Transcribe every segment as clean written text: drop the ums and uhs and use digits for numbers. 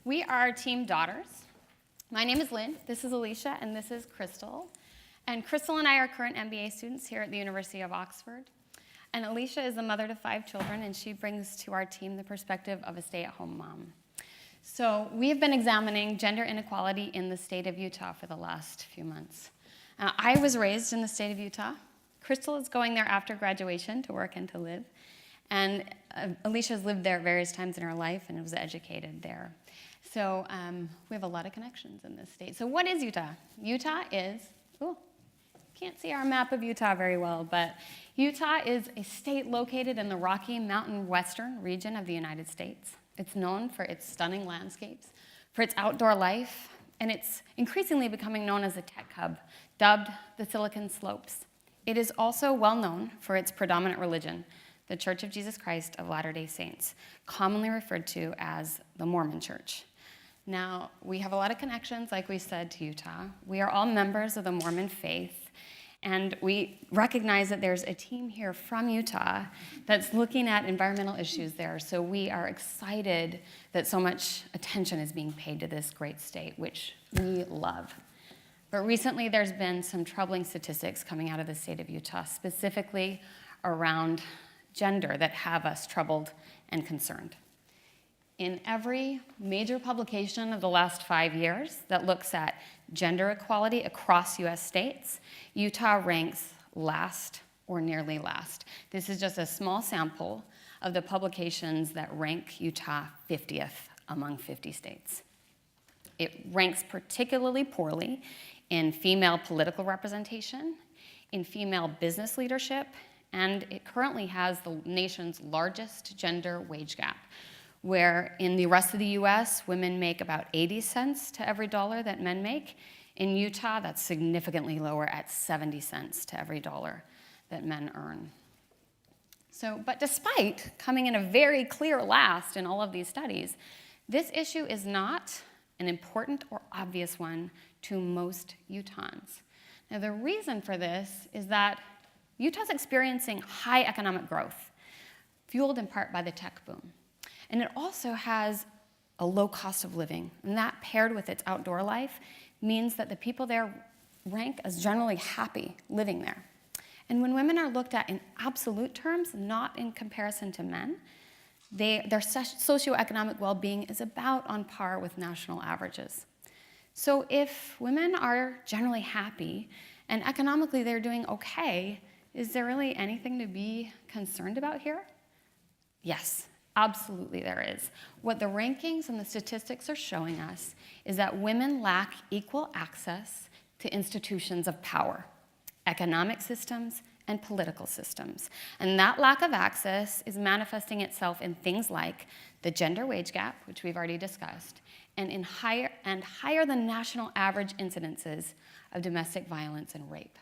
we are team daughters. My name is Lynn, this is Alicia, and this is Crystal. And Crystal and I are current MBA students here at the University of Oxford. And Alicia is the mother to 5 children, and she brings to our team the perspective of a stay-at-home mom. So we have been examining gender inequality in the state of Utah for the last few months. I was raised in the state of Utah. Crystal is going there after graduation to work and to live. And Alicia's lived there at various times in her life and was educated there. So we have a lot of connections in this state. So what is Utah? Utah is, can't see our map of Utah very well, but Utah is a state located in the Rocky Mountain Western region of the United States. It's known for its stunning landscapes, for its outdoor life, and it's increasingly becoming known as a tech hub, dubbed the Silicon Slopes. It is also well known for its predominant religion, the Church of Jesus Christ of Latter-day Saints, commonly referred to as the Mormon Church. Now, we have a lot of connections, like we said, to Utah. We are all members of the Mormon faith, and we recognize that there's a team here from Utah that's looking at environmental issues there. So we are excited that so much attention is being paid to this great state, which we love. But recently there's been some troubling statistics coming out of the state of Utah, specifically around gender, that have us troubled and concerned. In every major publication of the last 5 years that looks at gender equality across US states, Utah ranks last or nearly last. This is just a small sample of the publications that rank Utah 50th among 50 states. It ranks particularly poorly in female political representation, in female business leadership, and it currently has the nation's largest gender wage gap, where in the rest of the US, women make about 80 cents to every dollar that men make. In Utah, that's significantly lower at 70 cents to every dollar that men earn. But despite coming in a very clear last in all of these studies, this issue is not an important or obvious one to most Utahns. Now, the reason for this is that Utah's experiencing high economic growth, fueled in part by the tech boom. And it also has a low cost of living, and that paired with its outdoor life means that the people there rank as generally happy living there. And when women are looked at in absolute terms, not in comparison to men, their socioeconomic well-being is about on par with national averages. So if women are generally happy and economically they're doing okay, is there really anything to be concerned about here? Yes. Absolutely there is. What the rankings and the statistics are showing us is that women lack equal access to institutions of power, economic systems, and political systems. And that lack of access is manifesting itself in things like the gender wage gap, which we've already discussed, and in higher than national average incidences of domestic violence and rape.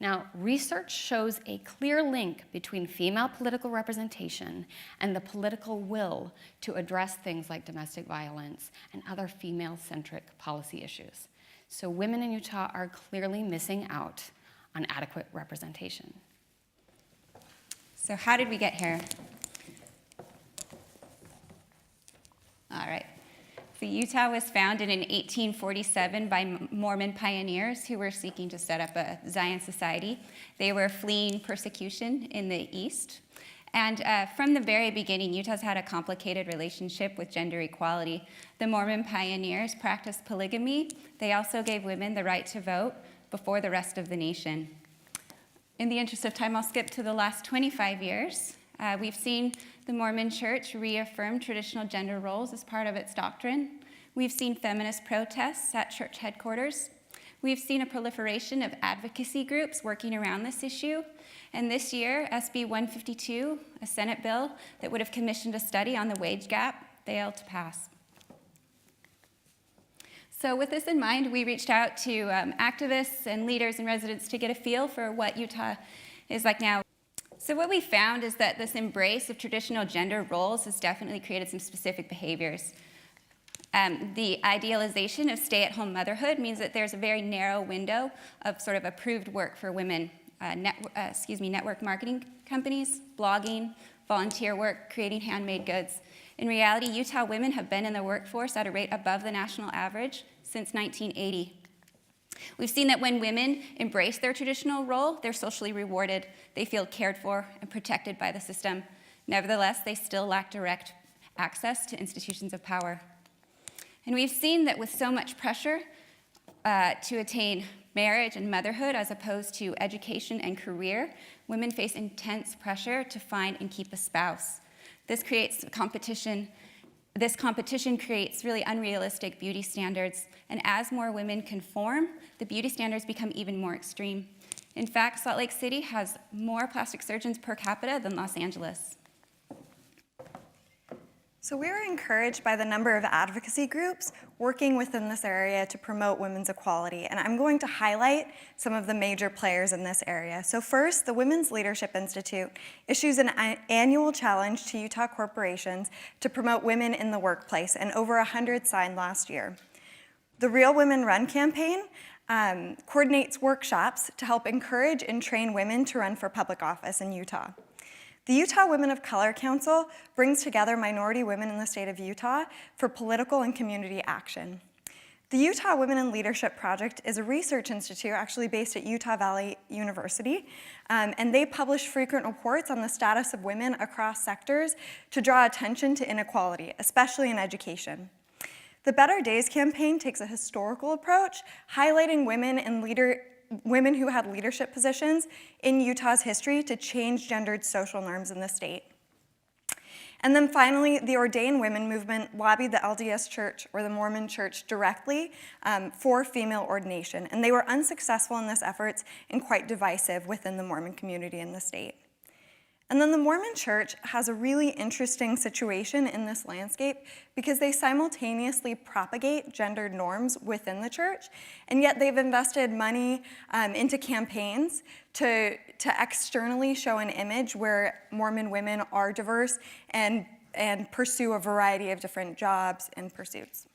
Now, research shows a clear link between female political representation and the political will to address things like domestic violence and other female-centric policy issues. So women in Utah are clearly missing out on adequate representation. So how did we get here? All right. So Utah was founded in 1847 by Mormon pioneers who were seeking to set up a Zion society. They were fleeing persecution in the East. And from the very beginning, Utah's had a complicated relationship with gender equality. The Mormon pioneers practiced polygamy. They also gave women the right to vote before the rest of the nation. In the interest of time, I'll skip to the last 25 years. We've seen the Mormon Church reaffirm traditional gender roles as part of its doctrine. We've seen feminist protests at church headquarters. We've seen a proliferation of advocacy groups working around this issue. And this year, SB 152, a Senate bill that would have commissioned a study on the wage gap, failed to pass. So with this in mind, we reached out to activists and leaders and residents to get a feel for what Utah is like now. So what we found is that this embrace of traditional gender roles has definitely created some specific behaviors. The idealization of stay-at-home motherhood means that there's a very narrow window of sort of approved work for women network marketing companies, blogging, volunteer work, creating handmade goods. In reality, Utah women have been in the workforce at a rate above the national average since 1980. We've seen that when women embrace their traditional role, they're socially rewarded, they feel cared for and protected by the system. Nevertheless, they still lack direct access to institutions of power. And we've seen that with so much pressure to attain marriage and motherhood as opposed to education and career, women face intense pressure to find and keep a spouse. This creates competition. This competition creates really unrealistic beauty standards, and as more women conform, the beauty standards become even more extreme. In fact, Salt Lake City has more plastic surgeons per capita than Los Angeles. So we were encouraged by the number of advocacy groups working within this area to promote women's equality, and I'm going to highlight some of the major players in this area. So first, the Women's Leadership Institute issues an annual challenge to Utah corporations to promote women in the workplace, and over 100 signed last year. The Real Women Run campaign coordinates workshops to help encourage and train women to run for public office in Utah. The Utah Women of Color Council brings together minority women in the state of Utah for political and community action. The Utah Women in Leadership Project is a research institute actually based at Utah Valley University, and they publish frequent reports on the status of women across sectors to draw attention to inequality, especially in education. The Better Days campaign takes a historical approach, highlighting women who had leadership positions in Utah's history to change gendered social norms in the state. And then finally, the Ordained Women movement lobbied the LDS Church, or the Mormon Church, directly for female ordination, and they were unsuccessful in this efforts and quite divisive within the Mormon community in the state. And then the Mormon Church has a really interesting situation in this landscape because they simultaneously propagate gendered norms within the church, and yet they've invested money into campaigns to externally show an image where Mormon women are diverse and pursue a variety of different jobs and pursuits.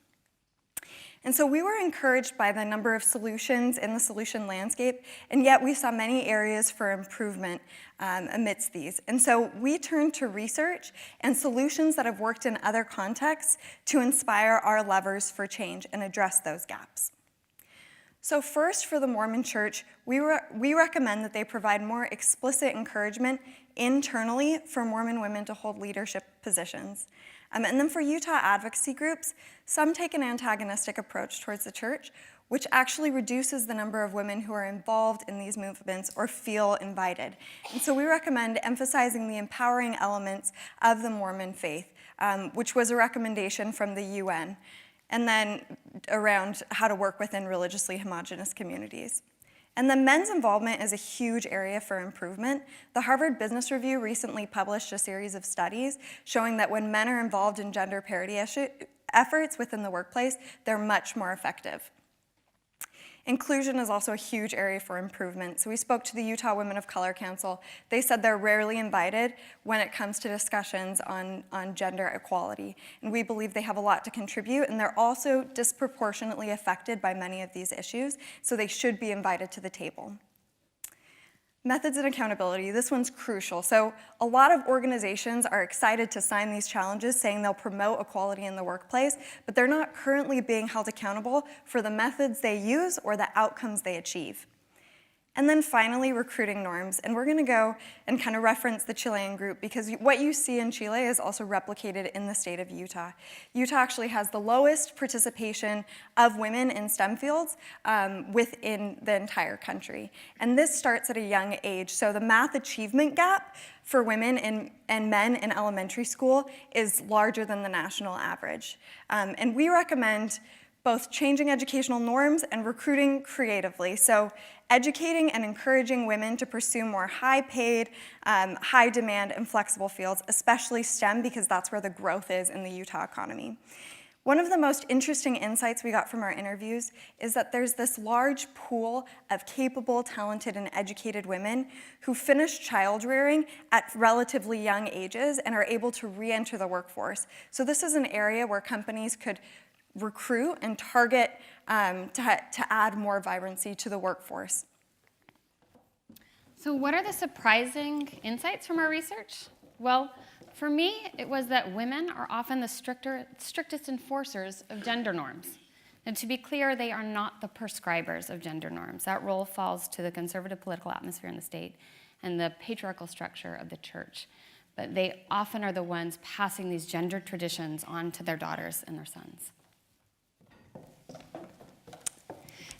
And so we were encouraged by the number of solutions in the solution landscape, and yet we saw many areas for improvement amidst these. And so we turned to research and solutions that have worked in other contexts to inspire our levers for change and address those gaps. So first, for the Mormon Church, we recommend that they provide more explicit encouragement internally for Mormon women to hold leadership positions. And then for Utah advocacy groups, some take an antagonistic approach towards the church, which actually reduces the number of women who are involved in these movements or feel invited. And so we recommend emphasizing the empowering elements of the Mormon faith, which was a recommendation from the UN, and then around how to work within religiously homogenous communities. And then men's involvement is a huge area for improvement. The Harvard Business Review recently published a series of studies showing that when men are involved in gender parity efforts within the workplace, they're much more effective. Inclusion is also a huge area for improvement. So we spoke to the Utah Women of Color Council. They said they're rarely invited when it comes to discussions on gender equality. And we believe they have a lot to contribute, and they're also disproportionately affected by many of these issues, so they should be invited to the table. Methods and accountability, this one's crucial. So a lot of organizations are excited to sign these challenges saying they'll promote equality in the workplace, but they're not currently being held accountable for the methods they use or the outcomes they achieve. And then finally, recruiting norms. And we're gonna go and kind of reference the Chilean group because what you see in Chile is also replicated in the state of Utah. Utah actually has the lowest participation of women in STEM fields within the entire country. And this starts at a young age. So the math achievement gap for women and men in elementary school is larger than the national average. And we recommend both changing educational norms and recruiting creatively. So educating and encouraging women to pursue more high-paid, high-demand, and flexible fields, especially STEM, because that's where the growth is in the Utah economy. One of the most interesting insights we got from our interviews is that there's this large pool of capable, talented, and educated women who finish child rearing at relatively young ages and are able to re-enter the workforce. So this is an area where companies could recruit and target to add more vibrancy to the workforce. So what are the surprising insights from our research? Well, for me, it was that women are often the strictest enforcers of gender norms. And to be clear, they are not the prescribers of gender norms. That role falls to the conservative political atmosphere in the state and the patriarchal structure of the church. But they often are the ones passing these gender traditions on to their daughters and their sons.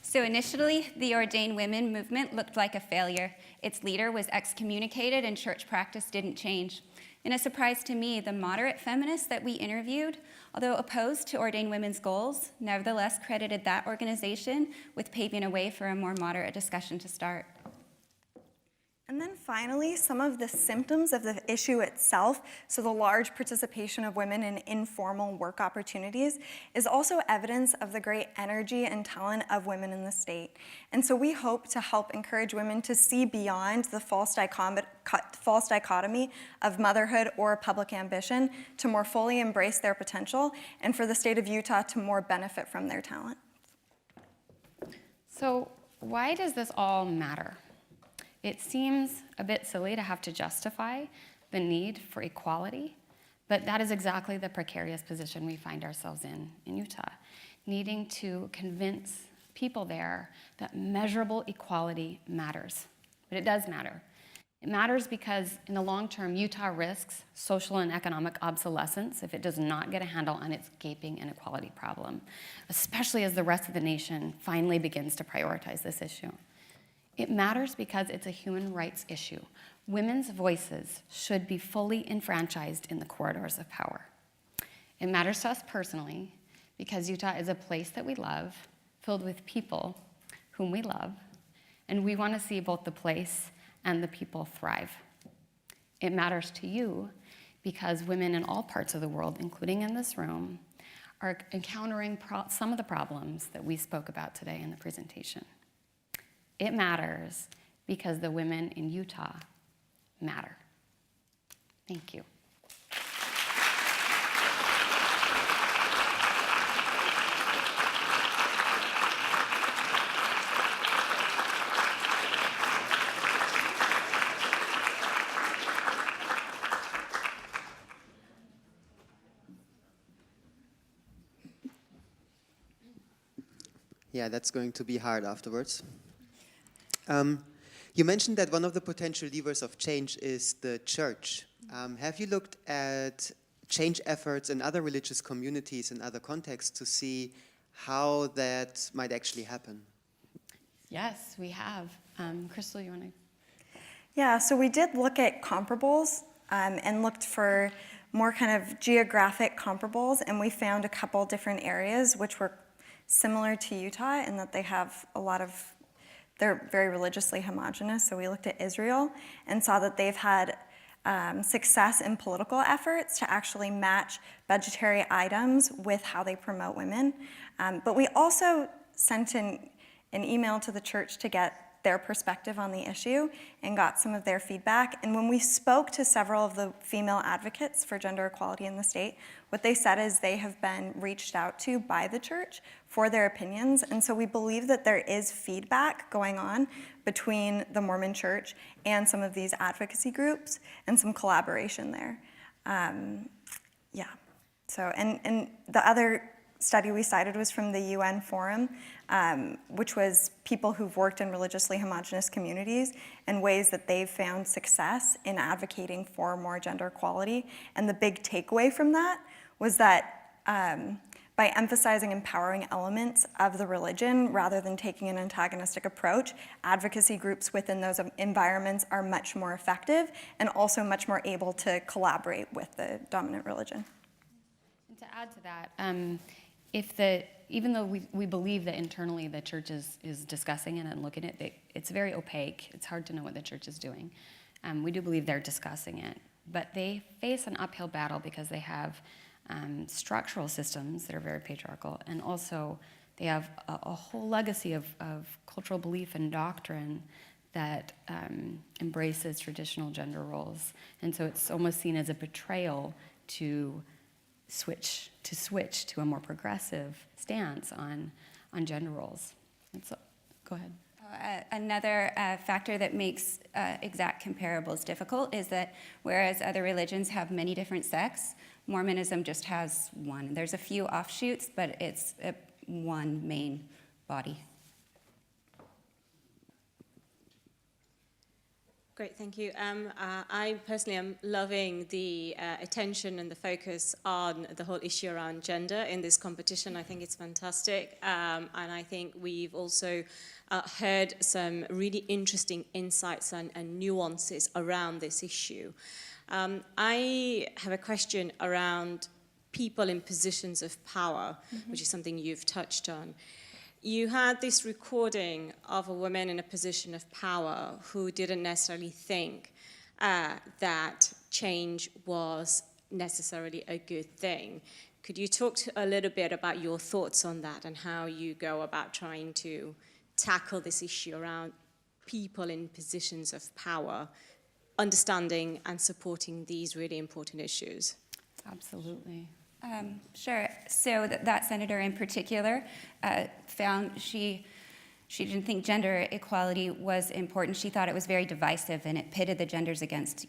So initially, the ordained women movement looked like a failure. Its leader was excommunicated and church practice didn't change. In a surprise to me, the moderate feminists that we interviewed, although opposed to ordained women's goals, nevertheless credited that organization with paving a way for a more moderate discussion to start. And then finally, some of the symptoms of the issue itself, so the large participation of women in informal work opportunities, is also evidence of the great energy and talent of women in the state. And so we hope to help encourage women to see beyond the false dichotomy of motherhood or public ambition to more fully embrace their potential, and for the state of Utah to more benefit from their talent. So why does this all matter? It seems a bit silly to have to justify the need for equality, but that is exactly the precarious position we find ourselves in Utah, needing to convince people there that measurable equality matters. But it does matter. It matters because in the long term, Utah risks social and economic obsolescence if it does not get a handle on its gaping inequality problem, especially as the rest of the nation finally begins to prioritize this issue. It matters because it's a human rights issue. Women's voices should be fully enfranchised in the corridors of power. It matters to us personally because Utah is a place that we love, filled with people whom we love, and we want to see both the place and the people thrive. It matters to you because women in all parts of the world, including in this room, are encountering some of the problems that we spoke about today in the presentation. It matters because the women in Utah matter. Thank you. Yeah, that's going to be hard afterwards. You mentioned that one of the potential levers of change is the church. Have you looked at change efforts in other religious communities in other contexts to see how that might actually happen? Yes, we have. Crystal, you want to? Yeah, so we did look at comparables and looked for more kind of geographic comparables, and we found a couple different areas which were similar to Utah in that they have a lot of, they're very religiously homogenous. So we looked at Israel and saw that they've had success in political efforts to actually match budgetary items with how they promote women. But we also sent an email to the church to get their perspective on the issue and got some of their feedback. And when we spoke to several of the female advocates for gender equality in the state, what they said is they have been reached out to by the church for their opinions. And so we believe that there is feedback going on between the Mormon church and some of these advocacy groups and some collaboration there. Yeah, so, and the other study we cited was from the UN Forum, which was people who've worked in religiously homogenous communities and ways that they've found success in advocating for more gender equality. And the big takeaway from that was that by emphasizing empowering elements of the religion rather than taking an antagonistic approach, advocacy groups within those environments are much more effective and also much more able to collaborate with the dominant religion. And to add to that, even though we believe that internally the church is discussing it and looking at it, it's very opaque. It's hard to know what the church is doing. We do believe they're discussing it, but they face an uphill battle because they have structural systems that are very patriarchal, and also they have a whole legacy of cultural belief and doctrine that embraces traditional gender roles. And so it's almost seen as a betrayal to switch to a more progressive stance on gender roles. And so, go ahead. Another factor that makes exact comparables difficult is that whereas other religions have many different sects, Mormonism just has one. There's a few offshoots, but it's one main body. Great, thank you. I personally am loving the attention and the focus on the whole issue around gender in this competition. I think it's fantastic. And I think we've also heard some really interesting insights and nuances around this issue. I have a question around people in positions of power, which is something you've touched on. You had this recording of a woman in a position of power who didn't necessarily think that change was necessarily a good thing. Could you talk a little bit about your thoughts on that and how you go about trying to tackle this issue around people in positions of power, understanding and supporting these really important issues? Absolutely. Sure. So that senator in particular found she didn't think gender equality was important. She thought it was very divisive and it pitted the genders against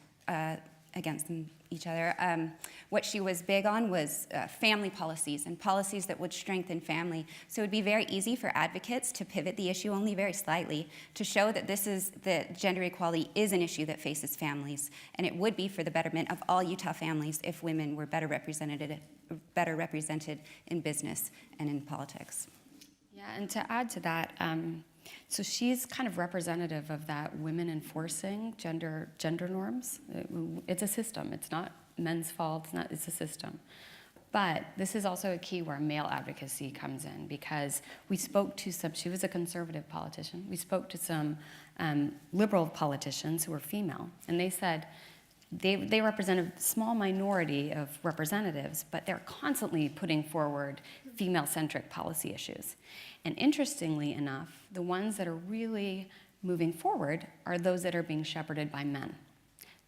each other. What she was big on was family policies and policies that would strengthen family. So it would be very easy for advocates to pivot the issue only very slightly to show that that gender equality is an issue that faces families, and it would be for the betterment of all Utah families if women were better represented in business and in politics. Yeah, and to add to that, so she's kind of representative of that women enforcing gender norms. It's a system. It's not men's fault. It's a system. But this is also a key where male advocacy comes in, because we spoke to she was a conservative politician. We spoke to some liberal politicians who were female, and they said they represent a small minority of representatives, but they're constantly putting forward female-centric policy issues. And interestingly enough, the ones that are really moving forward are those that are being shepherded by men.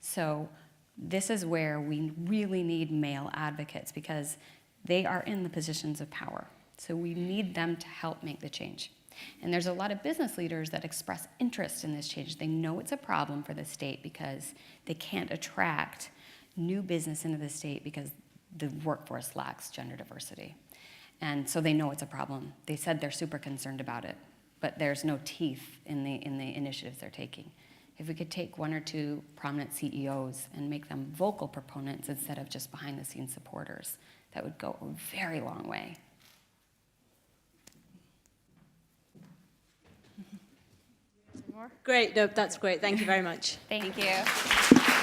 So this is where we really need male advocates, because they are in the positions of power. So we need them to help make the change. And there's a lot of business leaders that express interest in this change. They know it's a problem for the state because they can't attract new business into the state because the workforce lacks gender diversity. And so they know it's a problem. They said they're super concerned about it, but there's no teeth in the initiatives they're taking. If we could take one or two prominent CEOs and make them vocal proponents instead of just behind-the-scenes supporters, that would go a very long way. Great, no, that's great. Thank you very much. Thank you.